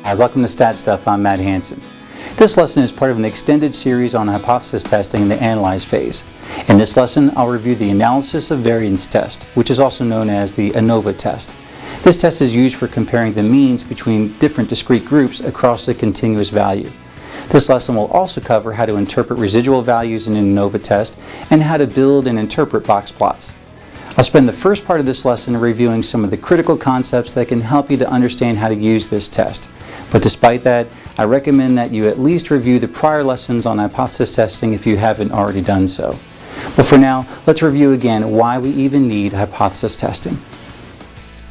Hi, welcome to StatStuff. I'm Matt Hansen. This lesson is part of an extended series on hypothesis testing in the analyze phase. In this lesson, I'll review the analysis of variance test, which is also known as the ANOVA test. This test is used for comparing the means between different discrete groups across a continuous value. This lesson will also cover how to interpret residual values in an ANOVA test and how to build and interpret box plots. I'll spend the first part of this lesson reviewing some of the critical concepts that can help you to understand how to use this test. But despite that, I recommend that you at least review the prior lessons on hypothesis testing if you haven't already done so. But for now, let's review again why we even need hypothesis testing.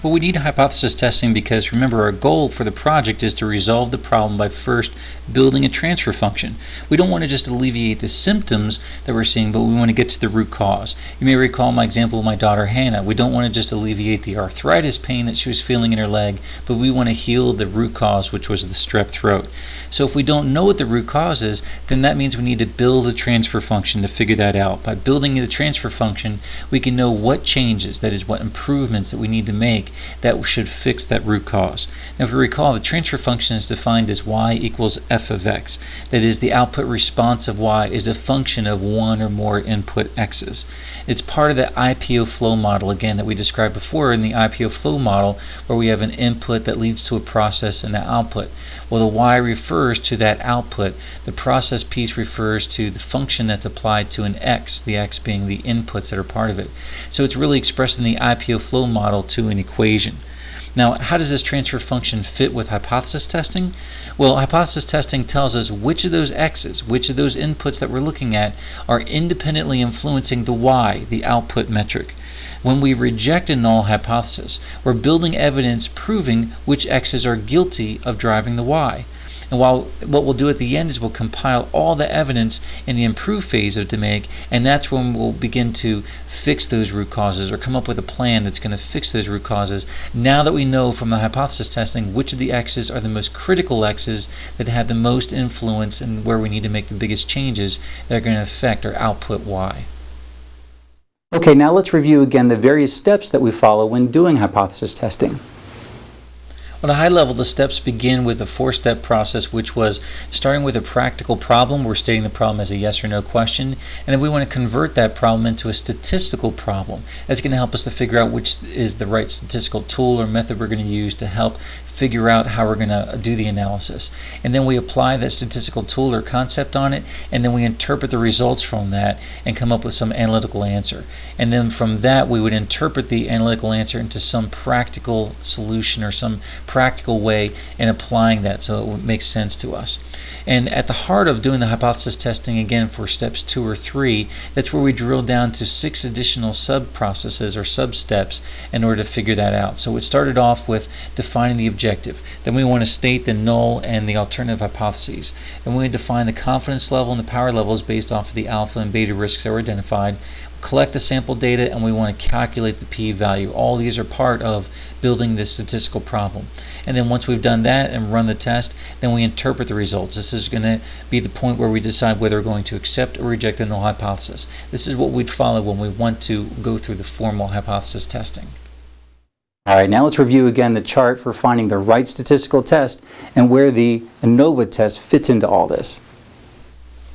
Well, we need hypothesis testing because, remember, our goal for the project is to resolve the problem by first building a transfer function. We don't want to just alleviate the symptoms that we're seeing, but we want to get to the root cause. You may recall my example of my daughter Hannah. We don't want to just alleviate the arthritis pain that she was feeling in her leg, but we want to heal the root cause, which was the strep throat. So if we don't know what the root cause is, then that means we need to build a transfer function to figure that out. By building the transfer function, we can know what changes, that is, what improvements that we need to make that should fix that root cause. Now, if you recall, the transfer function is defined as y equals f of x. That is, the output response of y is a function of one or more input x's. It's part of the IPO flow model, again, that we described before in the IPO flow model, where we have an input that leads to a process and an output. Well, the y refers to that output. The process piece refers to the function that's applied to an x, the x being the inputs that are part of it. So it's really expressed in the IPO flow model to an equation. Now, how does this transfer function fit with hypothesis testing? Well, hypothesis testing tells us which of those x's, which of those inputs that we're looking at, are independently influencing the y, the output metric. When we reject a null hypothesis, we're building evidence proving which x's are guilty of driving the y. And what we'll do at the end is we'll compile all the evidence in the improve phase of DMAIC, and that's when we'll begin to fix those root causes or come up with a plan that's going to fix those root causes. Now that we know from the hypothesis testing which of the x's are the most critical x's that have the most influence and where we need to make the biggest changes that are going to affect our output y. Okay, now let's review again the various steps that we follow when doing hypothesis testing. At a high level, the steps begin with a four-step process, which was starting with a practical problem. We're stating the problem as a yes or no question, and then we want to convert that problem into a statistical problem. That's going to help us to figure out which is the right statistical tool or method we're going to use to help figure out how we're going to do the analysis. And then we apply that statistical tool or concept on it, and then we interpret the results from that and come up with some analytical answer. And then from that, we would interpret the analytical answer into some practical solution or some practical way in applying that so it would make sense to us. And at the heart of doing the hypothesis testing, again, for steps 2 or 3, that's where we drill down to 6 additional sub-processes or sub-steps in order to figure that out. So it started off with defining the objective. Then we want to state the null and the alternative hypotheses. Then we define the confidence level and the power levels based off of the alpha and beta risks that were identified. Collect the sample data, and we want to calculate the p-value. All these are part of building this statistical problem. And then once we've done that and run the test, then we interpret the results. This is going to be the point where we decide whether we're going to accept or reject the null hypothesis. This is what we'd follow when we want to go through the formal hypothesis testing. All right, now let's review again the chart for finding the right statistical test and where the ANOVA test fits into all this.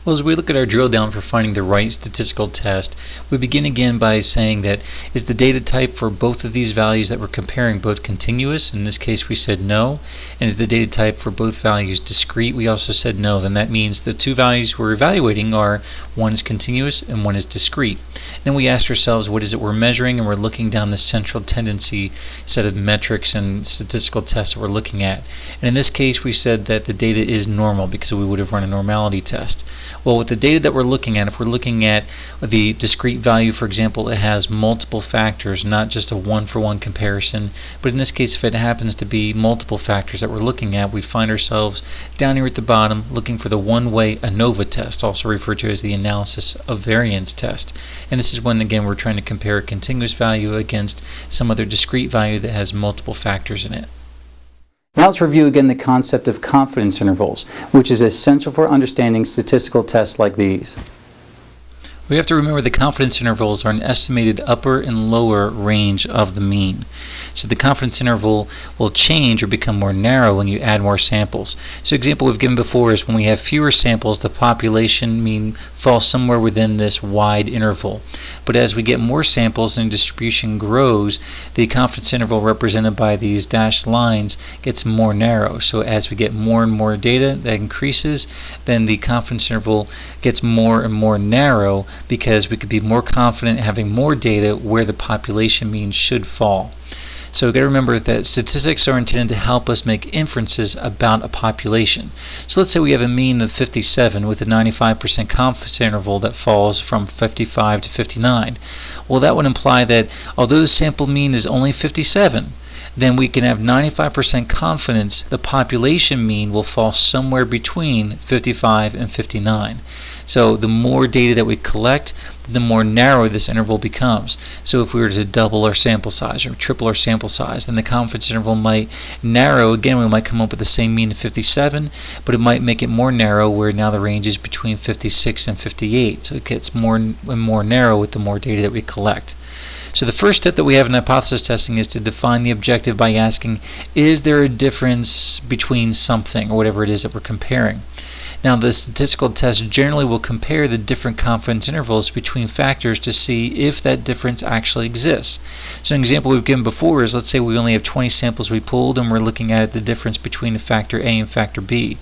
Well, as we look at our drill down for finding the right statistical test, we begin again by saying that is the data type for both of these values that we're comparing both continuous? In this case we said no. And is the data type for both values discrete? We also said no. Then that means the two values we're evaluating are one is continuous and one is discrete. Then we asked ourselves what is it we're measuring, and we're looking down the central tendency set of metrics and statistical tests that we're looking at. And in this case we said that the data is normal because we would have run a normality test. Well, with the data that we're looking at, if we're looking at the discrete value, for example, it has multiple factors, not just a one-for-one comparison. But in this case, if it happens to be multiple factors that we're looking at, we find ourselves down here at the bottom looking for the one-way ANOVA test, also referred to as the analysis of variance test. And this is when, again, we're trying to compare a continuous value against some other discrete value that has multiple factors in it. Now let's review again the concept of confidence intervals, which is essential for understanding statistical tests like these. We have to remember the confidence intervals are an estimated upper and lower range of the mean. So the confidence interval will change or become more narrow when you add more samples. So example we've given before is when we have fewer samples, the population mean falls somewhere within this wide interval. But as we get more samples and distribution grows, the confidence interval represented by these dashed lines gets more narrow. So as we get more and more data that increases, then the confidence interval gets more and more narrow, because we could be more confident having more data where the population mean should fall. So we've got to remember that statistics are intended to help us make inferences about a population. So let's say we have a mean of 57 with a 95% confidence interval that falls from 55 to 59. Well, that would imply that although the sample mean is only 57, then we can have 95% confidence the population mean will fall somewhere between 55 and 59. So the more data that we collect, the more narrow this interval becomes. So if we were to double our sample size or triple our sample size, then the confidence interval might narrow. Again, we might come up with the same mean of 57, but it might make it more narrow, where now the range is between 56 and 58. So it gets more and more narrow with the more data that we collect. So the first step that we have in hypothesis testing is to define the objective by asking, is there a difference between something, or whatever it is that we're comparing? Now, the statistical test generally will compare the different confidence intervals between factors to see if that difference actually exists. So an example we've given before is, let's say we only have 20 samples we pulled and we're looking at the difference between factor A and factor B.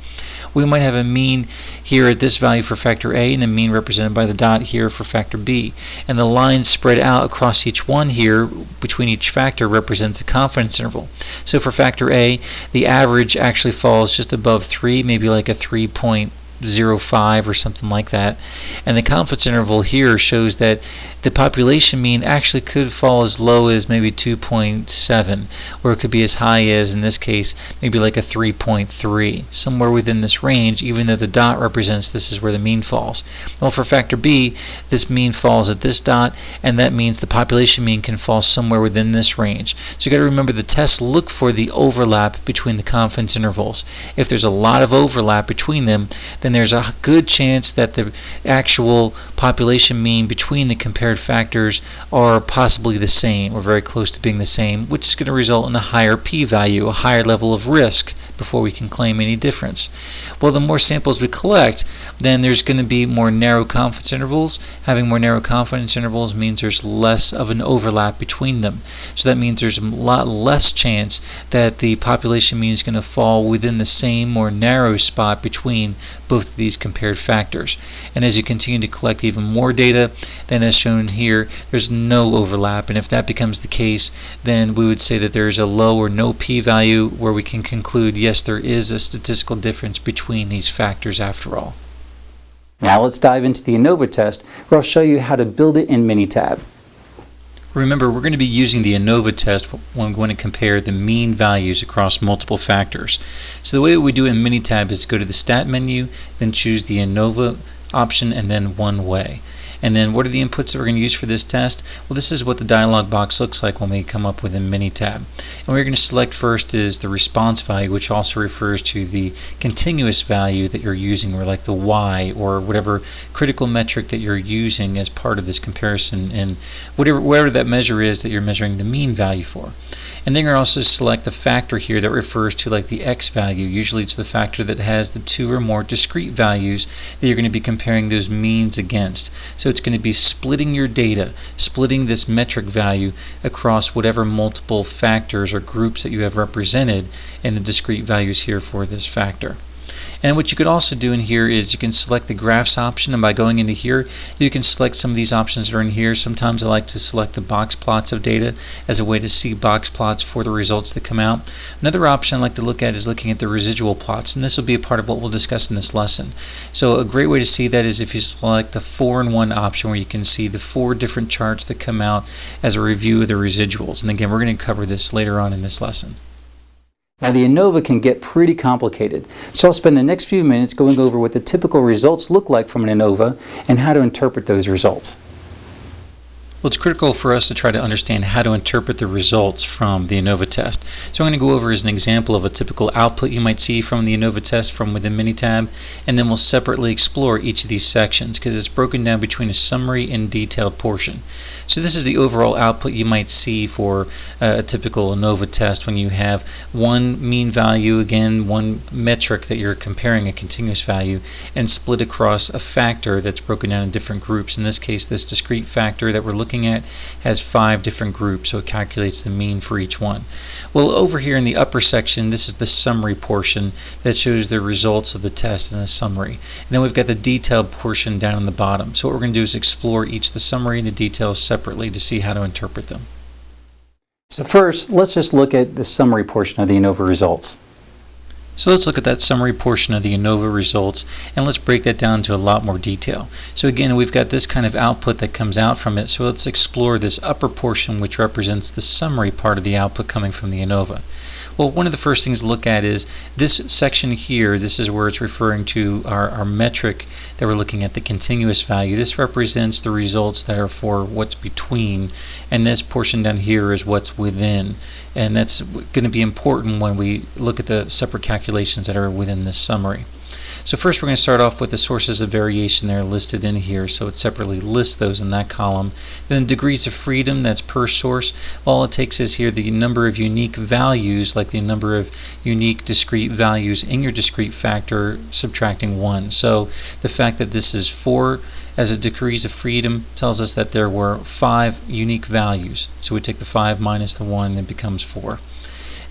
We might have a mean here at this value for factor A and a mean represented by the dot here for factor B. And the line spread out across each one here between each factor represents the confidence interval. So for factor A, the average actually falls just above 3, maybe like a 3.05 or something like that. And the confidence interval here shows that the population mean actually could fall as low as maybe 2.7, or it could be as high as, in this case, maybe like a 3.3, somewhere within this range, even though the dot represents this is where the mean falls. Well, for factor B, this mean falls at this dot, and that means the population mean can fall somewhere within this range. So you got to remember the tests look for the overlap between the confidence intervals. If there's a lot of overlap between them, then there's a good chance that the actual population mean between the compared factors are possibly the same, or very close to being the same, which is going to result in a higher p-value, a higher level of risk before we can claim any difference. Well, the more samples we collect, then there's going to be more narrow confidence intervals. Having more narrow confidence intervals means there's less of an overlap between them. So that means there's a lot less chance that the population mean is going to fall within the same more narrow spot between both of these compared factors. And as you continue to collect even more data, then as shown here, there's no overlap. And if that becomes the case, then we would say that there's a low or no p-value where we can conclude, yes, there is a statistical difference between these factors after all. Now let's dive into the ANOVA test, where I'll show you how to build it in Minitab. Remember, we're going to be using the ANOVA test when we're going to compare the mean values across multiple factors. So the way we do it in Minitab is to go to the Stat menu, then choose the ANOVA option, and then One Way. And then what are the inputs that we're going to use for this test? Well, this is what the dialog box looks like when we come up with a Minitab. And what we're going to select first is the response value, which also refers to the continuous value that you're using, or like the Y, or whatever critical metric that you're using as part of this comparison, and whatever that measure is that you're measuring the mean value for. And then you're also select the factor here that refers to like the X value. Usually it's the factor that has the 2 or more discrete values that you're going to be comparing those means against. So it's going to be splitting your data, splitting this metric value across whatever multiple factors or groups that you have represented in the discrete values here for this factor. And what you could also do in here is you can select the graphs option, and by going into here you can select some of these options that are in here. Sometimes I like to select the box plots of data as a way to see box plots for the results that come out. Another option I like to look at is looking at the residual plots, and this will be a part of what we'll discuss in this lesson. So a great way to see that is if you select the 4-in-1 option, where you can see the 4 different charts that come out as a review of the residuals. And again, we're going to cover this later on in this lesson. Now the ANOVA can get pretty complicated, so I'll spend the next few minutes going over what the typical results look like from an ANOVA and how to interpret those results. Well, it's critical for us to try to understand how to interpret the results from the ANOVA test. So I'm going to go over as an example of a typical output you might see from the ANOVA test from within Minitab, and then we'll separately explore each of these sections because it's broken down between a summary and detailed portion. So this is the overall output you might see for a typical ANOVA test when you have one mean value, again one metric that you're comparing, a continuous value, and split across a factor that's broken down in different groups. In this case, this discrete factor that we're looking at has 5 different groups, so it calculates the mean for each one. Well, over here in the upper section, this is the summary portion that shows the results of the test in a summary. And then we've got the detailed portion down in the bottom. So what we're going to do is explore each the summary and the details separately to see how to interpret them. So first, let's just look at the summary portion of the ANOVA results. So let's look at that summary portion of the ANOVA results, and let's break that down to a lot more detail. So again, we've got this kind of output that comes out from it, so let's explore this upper portion which represents the summary part of the output coming from the ANOVA. Well, one of the first things to look at is this section here. This is where it's referring to our metric that we're looking at, the continuous value. This represents the results that are for what's between, and this portion down here is what's within. And that's going to be important when we look at the separate calculations that are within this summary. So first we're going to start off with the sources of variation that are listed in here, so it separately lists those in that column. Then degrees of freedom, that's per source. All it takes is here the number of unique values, like the number of unique discrete values in your discrete factor, subtracting 1. So the fact that this is 4 as a degrees of freedom tells us that there were 5 unique values. So we take the 5 minus the 1 and it becomes 4.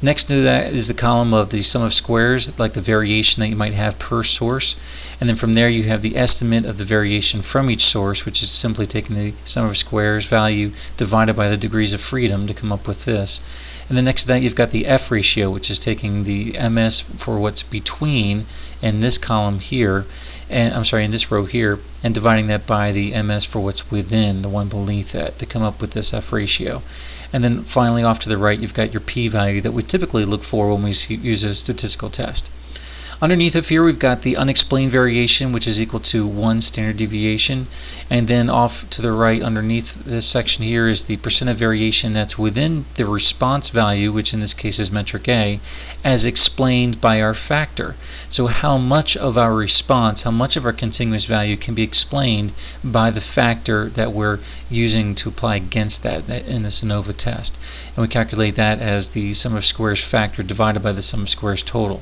Next to that is the column of the sum of squares, like the variation that you might have per source. And then from there you have the estimate of the variation from each source, which is simply taking the sum of squares value divided by the degrees of freedom to come up with this. And then next to that you've got the F ratio, which is taking the MS for what's between in this column here, and in this row here, and dividing that by the MS for what's within, the one beneath that, to come up with this F ratio. And then finally off to the right you've got your p-value that we typically look for when we use a statistical test. Underneath of here we've got the unexplained variation, which is equal to 1 standard deviation, and then off to the right underneath this section here is the percent of variation that's within the response value, which in this case is metric A, as explained by our factor. So how much of our response, how much of our continuous value can be explained by the factor that we're using to apply against that in this ANOVA test. And we calculate that as the sum of squares factor divided by the sum of squares total.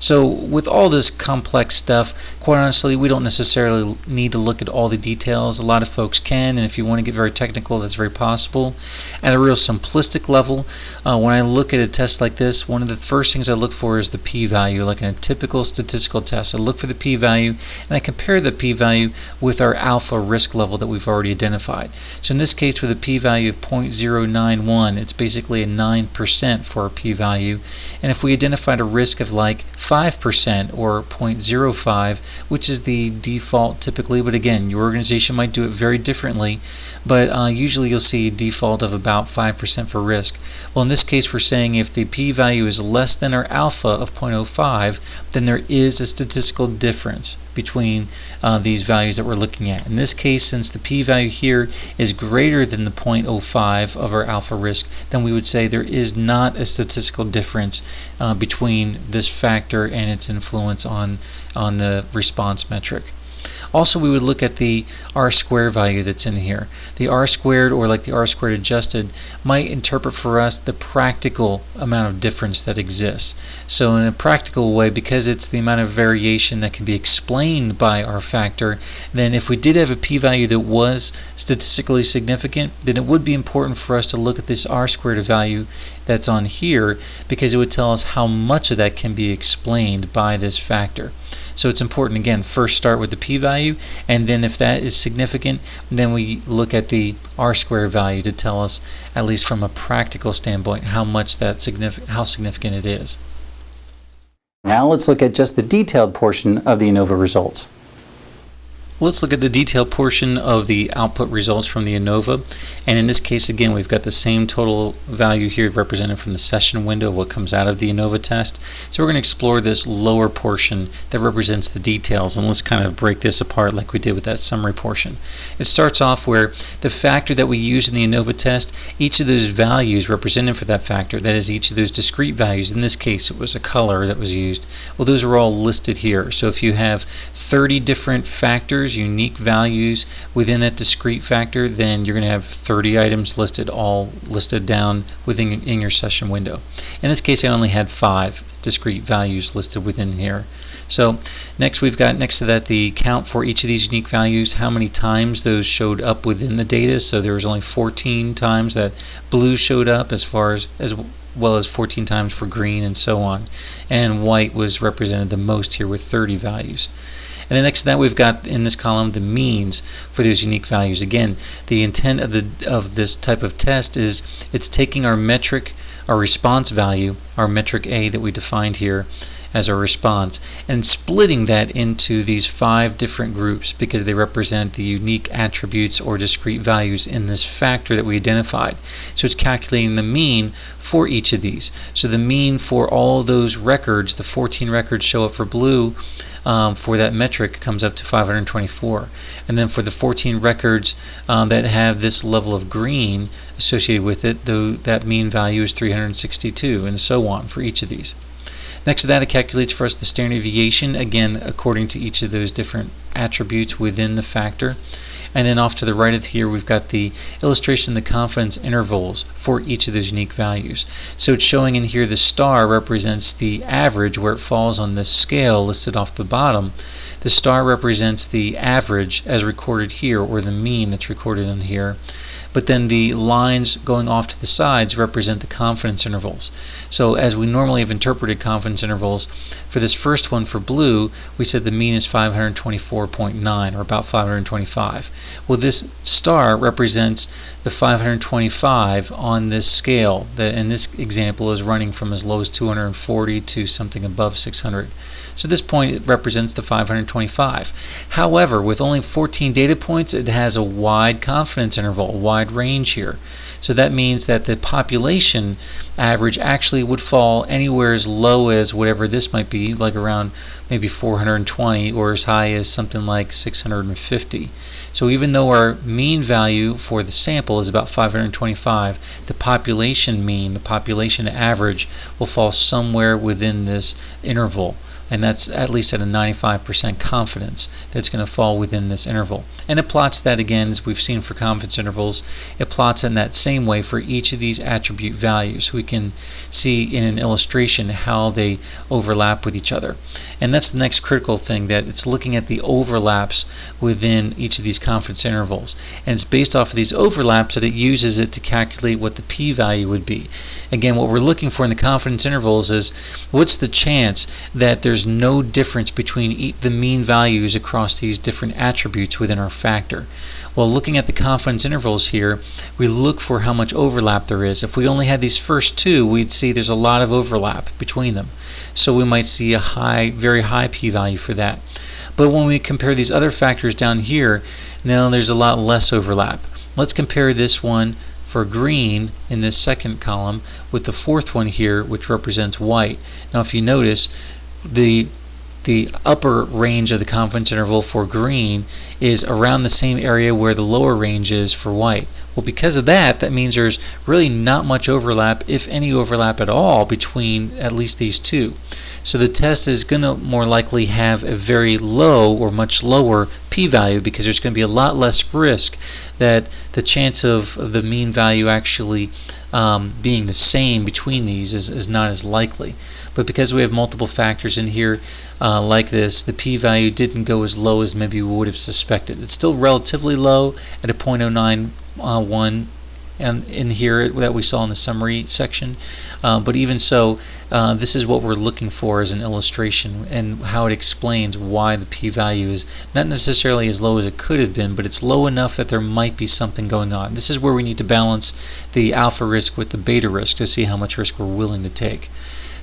So with all this complex stuff, quite honestly, we don't necessarily need to look at all the details. A lot of folks can, and if you want to get very technical, that's very possible. At a real simplistic level, when I look at a test like this, one of the first things I look for is the p-value, like in a typical statistical test. I look for the p-value, and I compare the p-value with our alpha risk level that we've already identified. So in this case, with a p-value of 0.091, it's basically a 9% for our p-value. And if we identified a risk of like 5% or 0.05, which is the default typically, but again, your organization might do it very differently, but usually you'll see a default of about 5% for risk. Well, in this case, we're saying if the p-value is less than our alpha of 0.05, then there is a statistical difference between these values that we're looking at. In this case, since the p-value here is greater than the 0.05 of our alpha risk, then we would say there is not a statistical difference between this factor and its influence on the response metric. Also, we would look at the r-squared value that's in here. The r-squared, or like the r-squared adjusted, might interpret for us the practical amount of difference that exists. So in a practical way, because it's the amount of variation that can be explained by our factor, then if we did have a p-value that was statistically significant, then it would be important for us to look at this r-squared value that's on here, because it would tell us how much of that can be explained by this factor. So it's important, again, first start with the p-value, and then if that is significant, then we look at the r-squared value to tell us, at least from a practical standpoint, how significant it is. Now let's look at just the detailed portion of the ANOVA results. Let's look at the detailed portion of the output results from the ANOVA, and in this case again we've got the same total value here represented from the session window of what comes out of the ANOVA test. So we're going to explore this lower portion that represents the details, and let's kind of break this apart like we did with that summary portion. It starts off where the factor that we use in the ANOVA test, each of those values represented for that factor, that is each of those discrete values, in this case it was a color that was used, well those are all listed here. So if you have 30 different factors, unique values within that discrete factor, then you're going to have 30 items listed, all listed down in your session window. In this case I only had 5 discrete values listed within here. So next we've got next to that the count for each of these unique values, how many times those showed up within the data. So there was only 14 times that blue showed up, as well as 14 times for green, and so on. And white was represented the most here with 30 values. And then next to that we've got in this column the means for those unique values. Again, the intent of this type of test is it's taking our metric, our response value, our metric A that we defined here as our response, and splitting that into these 5 different groups because they represent the unique attributes or discrete values in this factor that we identified. So it's calculating the mean for each of these. So the mean for all those records, the 14 records show up for blue, for that metric comes up to 524. And then for the 14 records that have this level of green associated with it, that mean value is 362, and so on for each of these. Next to that, it calculates for us the standard deviation, again according to each of those different attributes within the factor. And then off to the right of here we've got the illustration of the confidence intervals for each of those unique values. So it's showing in here the star represents the average where it falls on this scale listed off the bottom. The star represents the average as recorded here, or the mean that's recorded in here. But then the lines going off to the sides represent the confidence intervals. So as we normally have interpreted confidence intervals, for this first one for blue, we said the mean is 524.9, or about 525. Well, this star represents the 525 on this scale that in this example is running from as low as 240 to something above 600. So at this point it represents the 525. However, with only 14 data points, it has a wide confidence interval, a wide range here. So that means that the population average actually would fall anywhere as low as whatever this might be, like around maybe 420, or as high as something like 650. So even though our mean value for the sample is about 525, the population mean, the population average, will fall somewhere within this interval. And that's at least at a 95% confidence that's going to fall within this interval. And it plots that again, as we've seen for confidence intervals, it plots in that same way for each of these attribute values. So we can see in an illustration how they overlap with each other. And that's the next critical thing, that it's looking at the overlaps within each of these confidence intervals. And it's based off of these overlaps that it uses it to calculate what the p-value would be. Again, what we're looking for in the confidence intervals is what's the chance that there's no difference between the mean values across these different attributes within our factor. Well, looking at the confidence intervals here, we look for how much overlap there is. If we only had these first 2, we'd see there's a lot of overlap between them. So we might see a very high p-value for that. But when we compare these other factors down here, now there's a lot less overlap. Let's compare this one for green in this second column with the fourth one here, which represents white. Now if you notice, the upper range of the confidence interval for green is around the same area where the lower range is for white. Well, because of that, that means there's really not much overlap, if any overlap at all, between at least these two. So the test is going to more likely have a very low or much lower p-value, because there's going to be a lot less risk that the chance of the mean value actually being the same between these is not as likely. But because we have multiple factors in here like this, the p-value didn't go as low as maybe we would have suspected. It's still relatively low at a 0.091 and in here that we saw in the summary section. But even so, this is what we're looking for as an illustration, and how it explains why the p-value is not necessarily as low as it could have been, but it's low enough that there might be something going on. This is where we need to balance the alpha risk with the beta risk to see how much risk we're willing to take.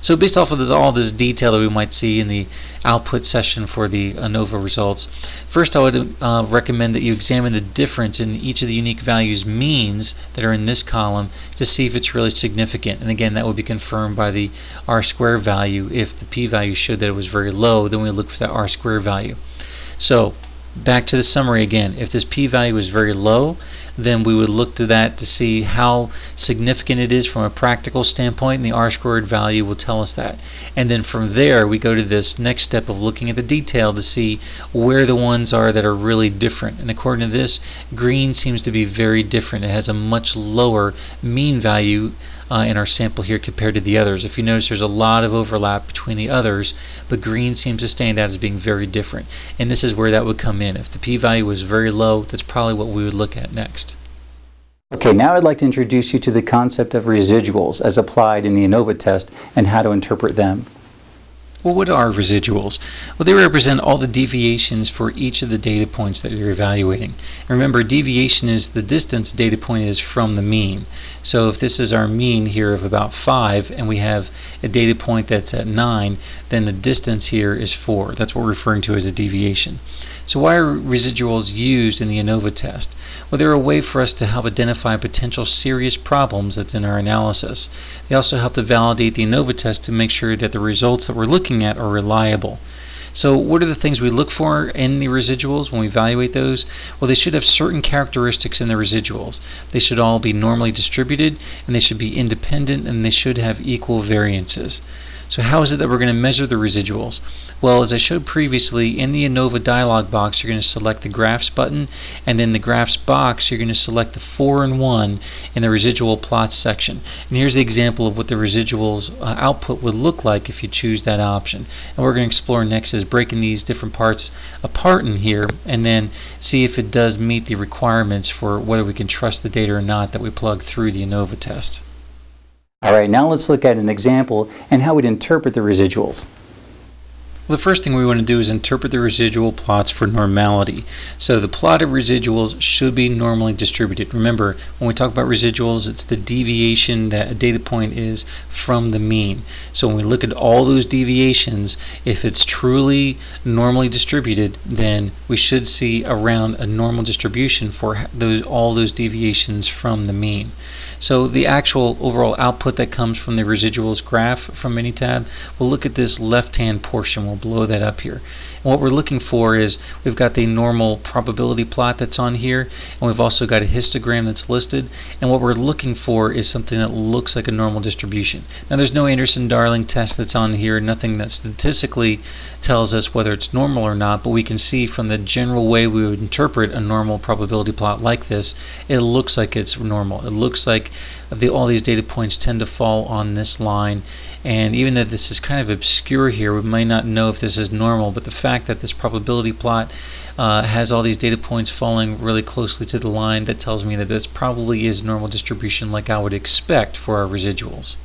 So based off of all this detail that we might see in the output session for the ANOVA results, first I would recommend that you examine the difference in each of the unique values means that are in this column to see if it's really significant. And again, that would be confirmed by the R-square value. If the p-value showed that it was very low, then we look for that R-square value. So back to the summary again. If this p-value is very low, then we would look to that to see how significant it is from a practical standpoint, and the R-squared value will tell us that. And then from there, we go to this next step of looking at the detail to see where the ones are that are really different. And according to this, green seems to be very different. It has a much lower mean value in our sample here compared to the others. If you notice, there's a lot of overlap between the others, but green seems to stand out as being very different. And this is where that would come in. If the p-value was very low, that's probably what we would look at next. Okay, now I'd like to introduce you to the concept of residuals as applied in the ANOVA test and how to interpret them. Well, what are residuals? Well, they represent all the deviations for each of the data points that you're evaluating. And remember, deviation is the distance a data point is from the mean. So if this is our mean here of about 5 and we have a data point that's at 9, then the distance here is 4. That's what we're referring to as a deviation. So why are residuals used in the ANOVA test? Well, they're a way for us to help identify potential serious problems that's in our analysis. They also help to validate the ANOVA test to make sure that the results that we're looking at are reliable. So what are the things we look for in the residuals when we evaluate those? Well, they should have certain characteristics in the residuals. They should all be normally distributed, and they should be independent, and they should have equal variances. So how is it that we're going to measure the residuals? Well, as I showed previously, in the ANOVA dialog box, you're going to select the Graphs button, and in the Graphs box, you're going to select the 4 and 1 in the residual plots section. And here's the example of what the residuals output would look like if you choose that option. And we're going to explore next is breaking these different parts apart in here, and then see if it does meet the requirements for whether we can trust the data or not that we plug through the ANOVA test. Alright, now let's look at an example and how we'd interpret the residuals. Well, the first thing we want to do is interpret the residual plots for normality. So the plot of residuals should be normally distributed. Remember, when we talk about residuals, it's the deviation that a data point is from the mean. So when we look at all those deviations, if it's truly normally distributed, then we should see around a normal distribution for all those deviations from the mean. So the actual overall output that comes from the residuals graph from Minitab, we'll look at this left-hand portion. We'll blow that up here. And what we're looking for is we've got the normal probability plot that's on here, and we've also got a histogram that's listed. And what we're looking for is something that looks like a normal distribution. Now, there's no Anderson-Darling test that's on here, nothing that statistically tells us whether it's normal or not, but we can see from the general way we would interpret a normal probability plot like this, it looks like it's normal. It looks like all these data points tend to fall on this line, and even though this is kind of obscure here, we might not know if this is normal, but the fact that this probability plot has all these data points falling really closely to the line, that tells me that this probably is normal distribution like I would expect for our residuals.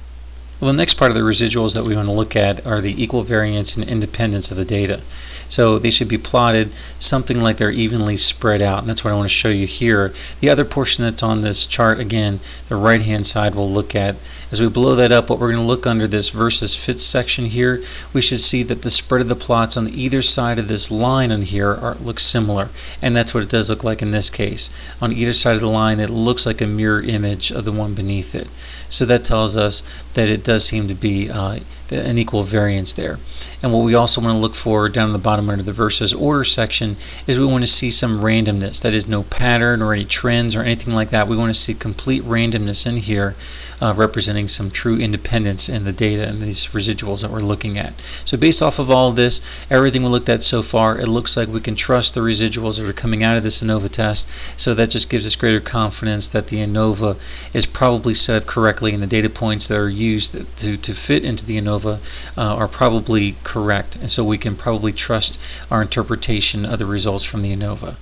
Well, the next part of the residuals that we want to look at are the equal variance and independence of the data. So they should be plotted something like they're evenly spread out, and that's what I want to show you here. The other portion that's on this chart, again, the right-hand side we'll look at. As we blow that up, what we're going to look under this versus fits section here, we should see that the spread of the plots on either side of this line on here look similar, and that's what it does look like in this case. On either side of the line, it looks like a mirror image of the one beneath it. So that tells us that it does seem to be an equal variance there. And what we also want to look for down in the bottom under the versus order section is we want to see some randomness. That is, no pattern or any trends or anything like that. We want to see complete randomness in here, representing some true independence in the data and these residuals that we're looking at. So based off of all of this, everything we looked at so far, it looks like we can trust the residuals that are coming out of this ANOVA test. So that just gives us greater confidence that the ANOVA is probably set up correctly, and the data points that are used to fit into the ANOVA are probably correct, and so we can probably trust our interpretation of the results from the ANOVA.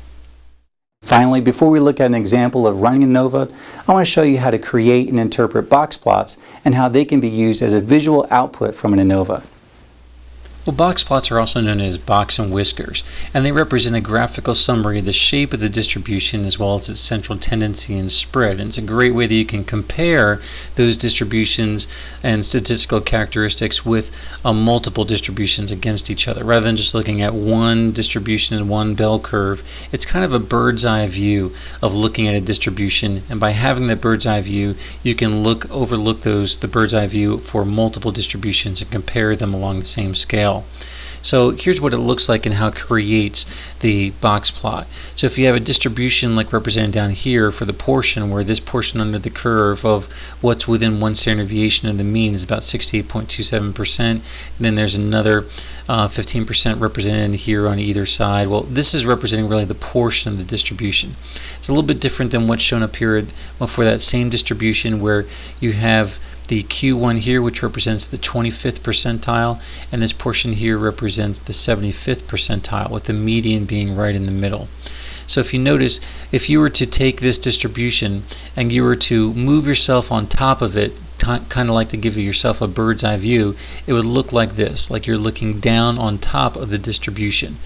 Finally, before we look at an example of running ANOVA, I want to show you how to create and interpret box plots and how they can be used as a visual output from an ANOVA. Well, box plots are also known as box and whiskers, and they represent a graphical summary of the shape of the distribution as well as its central tendency and spread. And it's a great way that you can compare those distributions and statistical characteristics with multiple distributions against each other. Rather than just looking at one distribution and one bell curve, it's kind of a bird's eye view of looking at a distribution, and by having that bird's eye view, you can overlook the bird's eye view for multiple distributions and compare them along the same scale. So here's what it looks like and how it creates the box plot. So if you have a distribution like represented down here for the portion, where this portion under the curve of what's within one standard deviation of the mean is about 68.27%, and then there's another 15% represented here on either side. Well, this is representing really the portion of the distribution. It's a little bit different than what's shown up here for that same distribution, where you have the Q1 here, which represents the 25th percentile, and this portion here represents the 75th percentile, with the median being right in the middle. So if you notice, if you were to take this distribution and you were to move yourself on top of it, kind of like to give yourself a bird's eye view, it would look like this, like you're looking down on top of the distribution,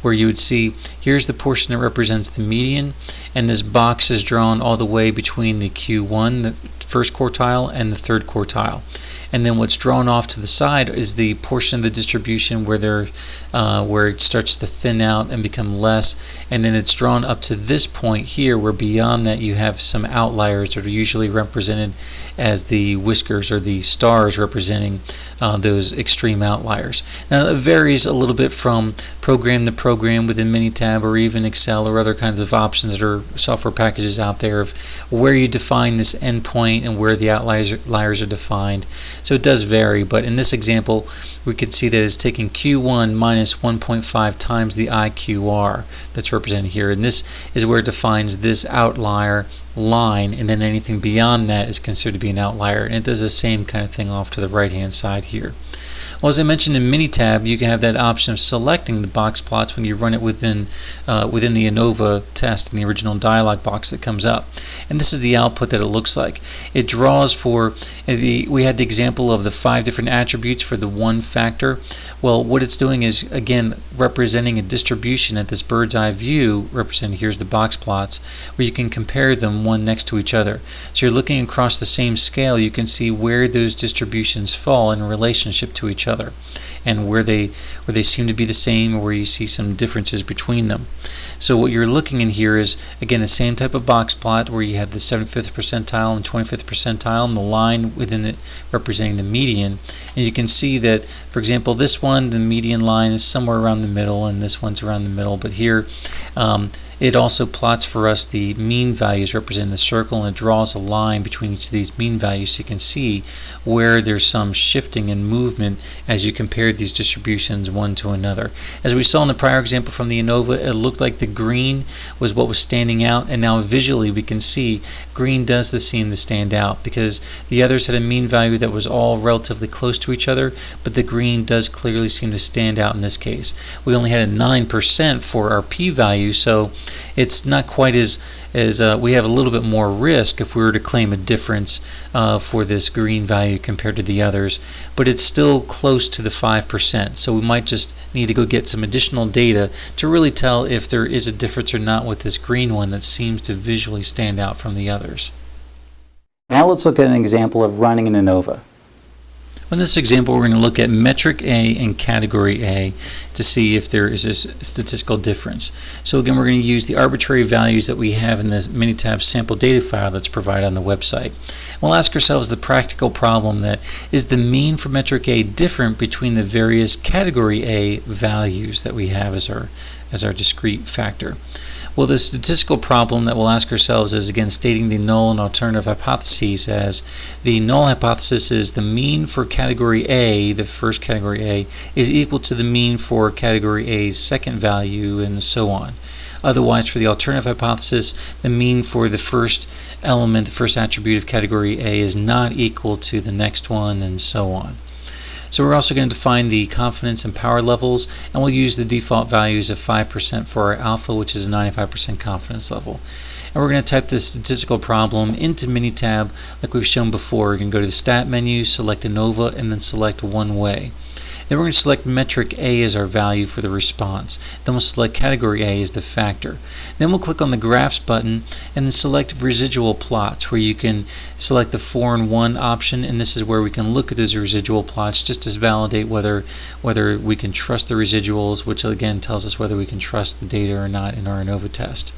where you would see here's the portion that represents the median, and this box is drawn all the way between the Q1, the first quartile, and the third quartile. And then what's drawn off to the side is the portion of the distribution where it starts to thin out and become less, and then it's drawn up to this point here, where beyond that you have some outliers that are usually represented as the whiskers or the stars representing those extreme outliers. Now it varies a little bit from program to program within Minitab or even Excel or other kinds of options that are software packages out there of where you define this endpoint and where the outliers are defined. So it does vary, but in this example we could see that it's taking Q1 minus 1.5 times the IQR that's represented here, and this is where it defines this outlier line, and then anything beyond that is considered to be an outlier, and it does the same kind of thing off to the right hand side here. Well, as I mentioned in Minitab, you can have that option of selecting the box plots when you run it within the ANOVA test in the original dialog box that comes up. And this is the output that it looks like. It draws for we had the example of the 5 different attributes for the one factor. Well, what it's doing is, again, representing a distribution at this bird's eye view, represented here's the box plots, where you can compare them one next to each other. So you're looking across the same scale, you can see where those distributions fall in relationship to each other, and where they seem to be the same or where you see some differences between them. So what you're looking in here is, again, the same type of box plot where you have the 75th percentile and 25th percentile and the line within it representing the median. And you can see that, for example, this one, the median line is somewhere around the middle, and this one's around the middle, but here it also plots for us the mean values representing the circle, and it draws a line between each of these mean values so you can see where there's some shifting and movement as you compare these distributions one to another. As we saw in the prior example from the ANOVA, it looked like the green was what was standing out, and now visually we can see green does seem to stand out because the others had a mean value that was all relatively close to each other, but the green does clearly seem to stand out in this case. We only had a 9% for our p-value, so it's not quite as we have a little bit more risk if we were to claim a difference for this green value compared to the others, but it's still close to the 5%, so we might just need to go get some additional data to really tell if there is a difference or not with this green one that seems to visually stand out from the others. Now let's look at an example of running an ANOVA. In this example, we're going to look at metric A and category A to see if there is a statistical difference. So again, we're going to use the arbitrary values that we have in this Minitab sample data file that's provided on the website. We'll ask ourselves the practical problem that is the mean for metric A different between the various category A values that we have as our discrete factor. Well, the statistical problem that we'll ask ourselves is, again, stating the null and alternative hypotheses as the null hypothesis is the mean for category A, the first category A, is equal to the mean for category A's second value, and so on. Otherwise, for the alternative hypothesis, the mean for the first element, the first attribute of category A is not equal to the next one, and so on. So we're also going to define the confidence and power levels, and we'll use the default values of 5% for our alpha, which is a 95% confidence level. And we're going to type this statistical problem into Minitab like we've shown before. We're going to go to the Stat menu, select ANOVA, and then select One Way. Then we're going to select metric A as our value for the response. Then we'll select category A as the factor. Then we'll click on the graphs button and then select residual plots, where you can select the 4 and 1 option, and this is where we can look at those residual plots just to validate whether we can trust the residuals, which again tells us whether we can trust the data or not in our ANOVA test.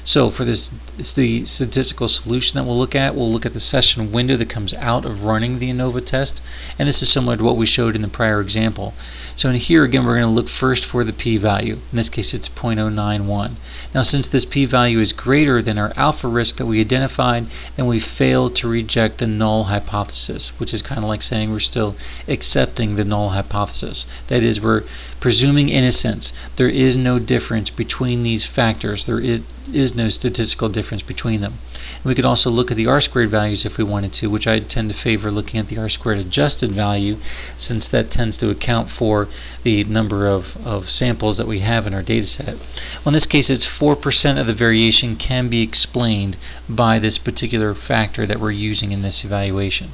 So for this, it's the statistical solution that we'll look at. We'll look at the session window that comes out of running the ANOVA test, and this is similar to what we showed in the prior example. So in here again, we're going to look first for the p-value. In this case, it's 0.091. Now, since this p-value is greater than our alpha risk that we identified, then we failed to reject the null hypothesis, which is kind of like saying we're still accepting the null hypothesis. That is, we're presuming innocence. There is no difference between these factors. There is no statistical difference between them. And we could also look at the r-squared values if we wanted to, which I tend to favor looking at the r-squared adjusted value, since that tends to account for the number of samples that we have in our data set. Well, in this case, it's 4% of the variation can be explained by this particular factor that we're using in this evaluation.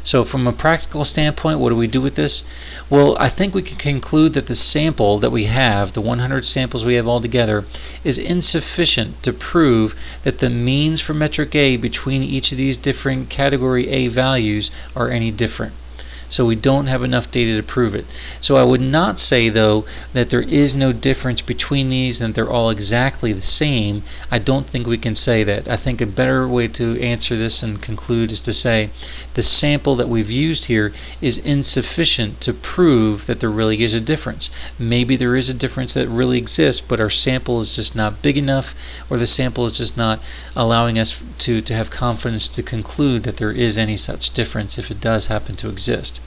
So from a practical standpoint, what do we do with this? Well, I think we can conclude that the sample that we have, the 100 samples we have altogether, is insufficient to prove that the means for metric A between each of these different category A values are any different. So we don't have enough data to prove it. So I would not say, though, that there is no difference between these and that they're all exactly the same. I don't think we can say that. I think a better way to answer this and conclude is to say the sample that we've used here is insufficient to prove that there really is a difference. Maybe there is a difference that really exists, but our sample is just not big enough, or the sample is just not allowing us to have confidence to conclude that there is any such difference if it does happen to exist.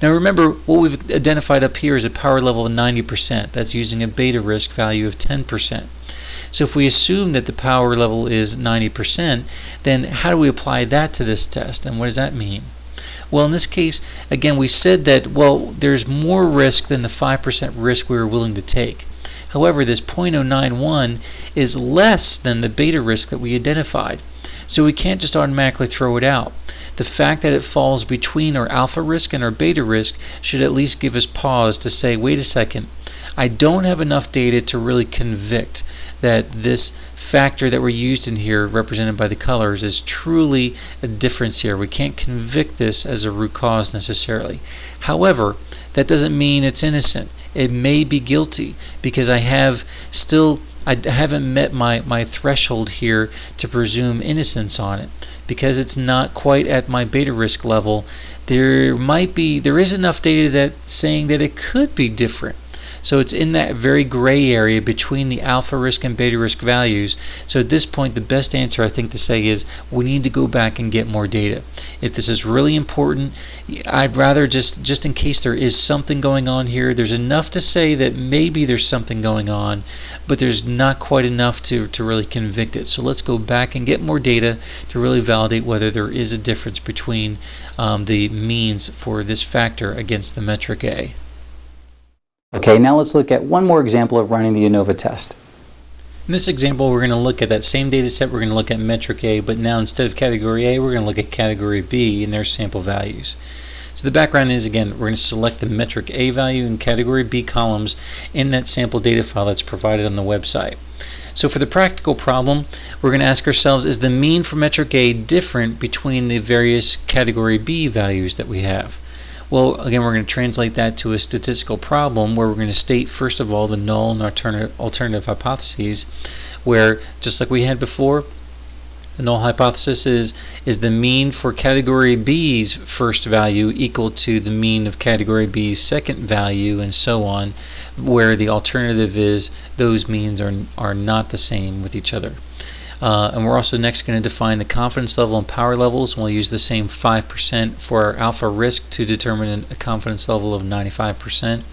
Now remember, what we've identified up here is a power level of 90%. That's using a beta risk value of 10%. So if we assume that the power level is 90%, then how do we apply that to this test, and what does that mean? Well, in this case, again, we said that, well, there's more risk than the 5% risk we were willing to take. However, this 0.091 is less than the beta risk that we identified. So we can't just automatically throw it out. The fact that it falls between our alpha risk and our beta risk should at least give us pause to say, wait a second, I don't have enough data to really convict that this factor that we're used in here, represented by the colors, is truly a difference here. We can't convict this as a root cause necessarily. However, that doesn't mean it's innocent. It may be guilty, because I haven't met my threshold here to presume innocence on it. Because it's not quite at my beta risk level, there is enough data that's saying that it could be different. So it's in that very gray area between the alpha risk and beta risk values. So at this point, the best answer I think to say is we need to go back and get more data. If this is really important, I'd rather just in case there is something going on here, there's enough to say that maybe there's something going on, but there's not quite enough to really convict it. So let's go back and get more data to really validate whether there is a difference between the means for this factor against the metric A. Okay, now let's look at one more example of running the ANOVA test. In this example, we're going to look at that same data set. We're going to look at metric A, but now instead of category A, we're going to look at category B and their sample values. So the background is, again, we're going to select the metric A value and category B columns in that sample data file that's provided on the website. So for the practical problem, we're going to ask ourselves, is the mean for metric A different between the various category B values that we have? Well, again, we're going to translate that to a statistical problem where we're going to state, first of all, the null and alternative hypotheses, where, just like we had before, the null hypothesis is the mean for category B's first value equal to the mean of category B's second value, and so on, where the alternative is those means are not the same with each other. And we're also next going to define the confidence level and power levels, and we'll use the same 5% for our alpha risk to determine a confidence level of 95%. And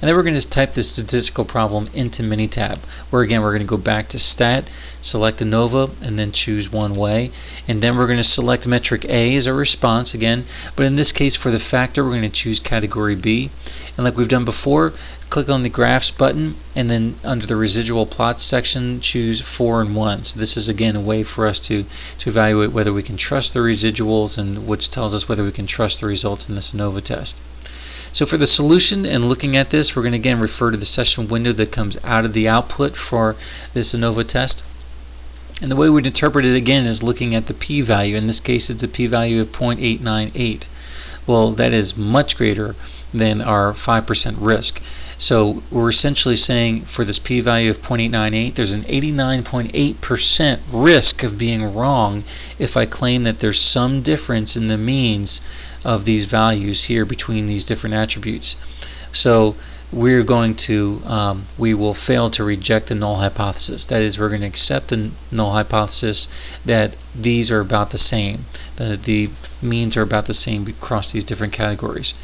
then we're going to type the statistical problem into Minitab, where again we're going to go back to Stat, select ANOVA, and then choose one way. And then we're going to select metric A as our response again, but in this case for the factor we're going to choose category B. And like we've done before, click on the graphs button, and then under the residual plots section choose 4 and 1. So this is again a way for us to evaluate whether we can trust the residuals, and which tells us whether we can trust the results in this ANOVA test. So for the solution and looking at this, we're going to again refer to the session window that comes out of the output for this ANOVA test. And the way we'd interpret it again is looking at the p-value. In this case, it's a p-value of 0.898. Well, that is much greater than our 5% risk. So we're essentially saying for this p-value of 0.898, there's an 89.8% risk of being wrong if I claim that there's some difference in the means of these values here between these different attributes. So we're going to, we will fail to reject the null hypothesis. That is, we're going to accept the null hypothesis that these are about the same, that the means are about the same across these different categories.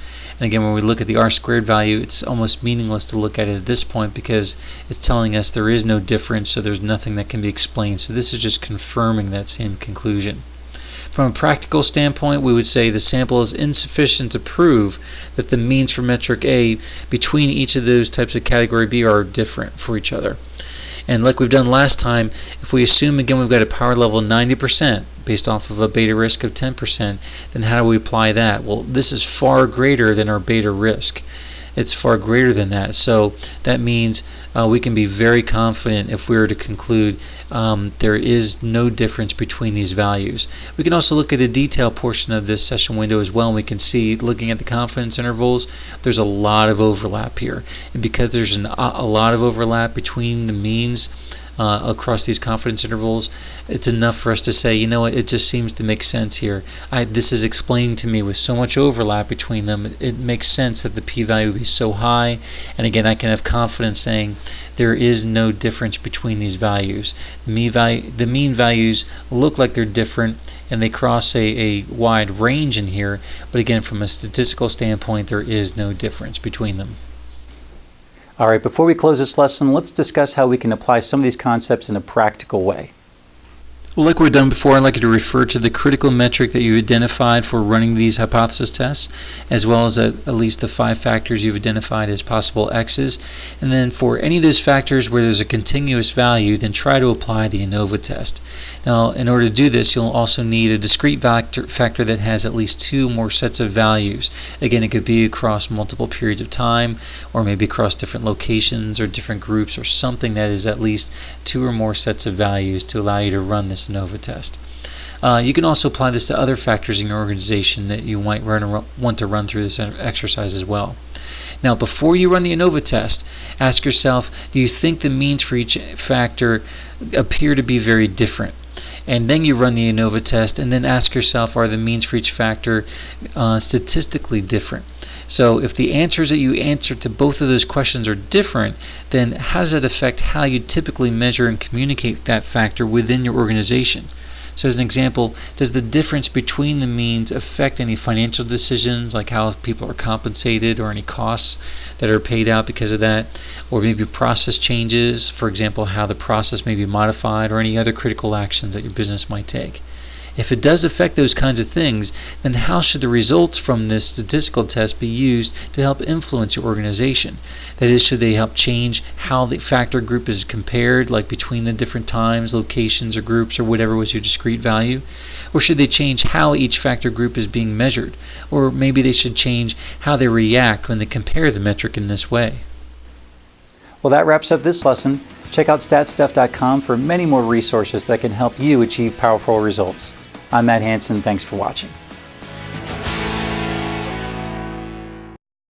And again, when we look at the r-squared value, it's almost meaningless to look at it at this point because it's telling us there is no difference, so there's nothing that can be explained. So this is just confirming that same conclusion. From a practical standpoint, we would say the sample is insufficient to prove that the means for metric A between each of those types of category B are different for each other. And like we've done last time, if we assume again we've got a power level 90% based off of a beta risk of 10%, then how do we apply that? Well, this is far greater than our beta risk. It's far greater than that. So that means we can be very confident if we were to conclude there is no difference between these values. We can also look at the detail portion of this session window as well, and we can see, looking at the confidence intervals, there's a lot of overlap here. And because there's a lot of overlap between the means across these confidence intervals, it's enough for us to say, you know what, it just seems to make sense here. This is explained to me with so much overlap between them, it makes sense that the p-value would be so high. And again, I can have confidence saying there is no difference between these values. The mean values look like they're different and they cross a wide range in here, but again, from a statistical standpoint, there is no difference between them. All right, before we close this lesson, let's discuss how we can apply some of these concepts in a practical way. Well, like we've done before, I'd like you to refer to the critical metric that you identified for running these hypothesis tests, as well as at least the 5 factors you've identified as possible X's. And then for any of those factors where there's a continuous value, then try to apply the ANOVA test. Now, in order to do this, you'll also need a discrete factor that has at least 2 more sets of values. Again, it could be across multiple periods of time, or maybe across different locations or different groups, or something that is at least 2 or more sets of values to allow you to run this ANOVA test. You can also apply this to other factors in your organization that you might want to run through this exercise as well. Now, before you run the ANOVA test, ask yourself, do you think the means for each factor appear to be very different? And then you run the ANOVA test, and then ask yourself, are the means for each factor statistically different? So if the answers that you answer to both of those questions are different, then how does that affect how you typically measure and communicate that factor within your organization? So as an example, does the difference between the means affect any financial decisions, like how people are compensated or any costs that are paid out because of that? Or maybe process changes, for example, how the process may be modified, or any other critical actions that your business might take. If it does affect those kinds of things, then how should the results from this statistical test be used to help influence your organization? That is, should they help change how the factor group is compared, like between the different times, locations, or groups, or whatever was your discrete value? Or should they change how each factor group is being measured? Or maybe they should change how they react when they compare the metric in this way. Well, that wraps up this lesson. Check out StatStuff.com for many more resources that can help you achieve powerful results. I'm Matt Hansen. Thanks for watching.